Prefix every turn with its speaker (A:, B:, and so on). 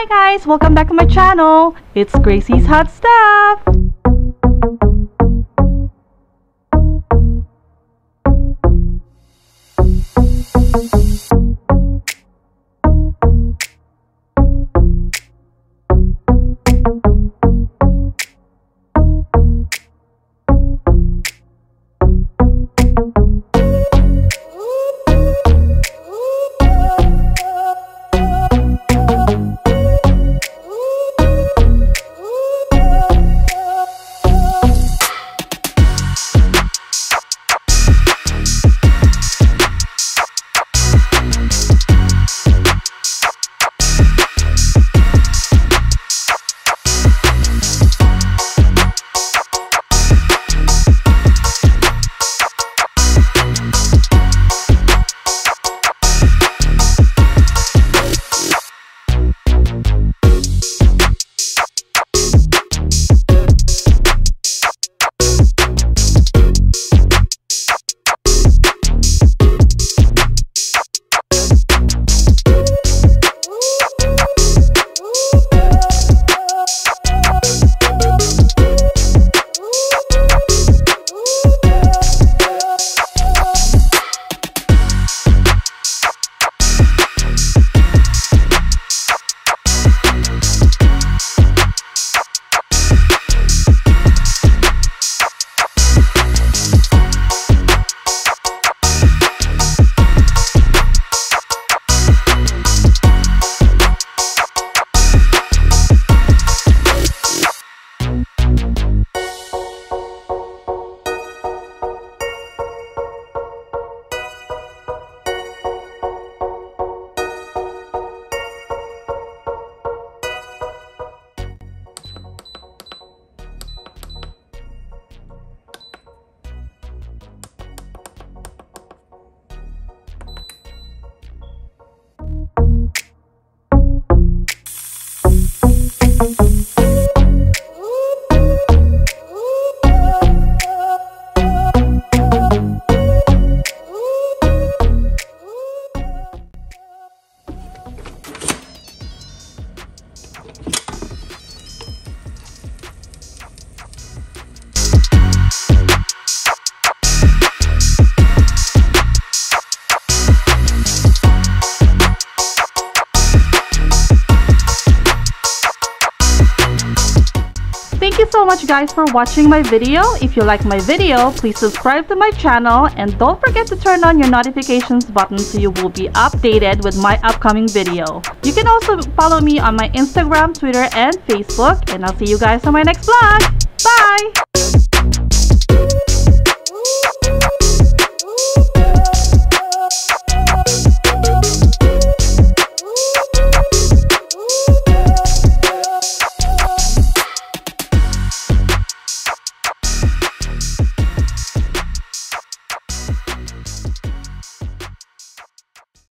A: guys, welcome back to my channel. It's Gracie's Hot Stuff. Thank you so much guys for watching my video. If you like my video, please subscribe to my channel and don't forget to turn on your notifications button so you will be updated with my upcoming video. You can also follow me on my Instagram, Twitter, and Facebook, and I'll see you guys on my next vlog. Bye!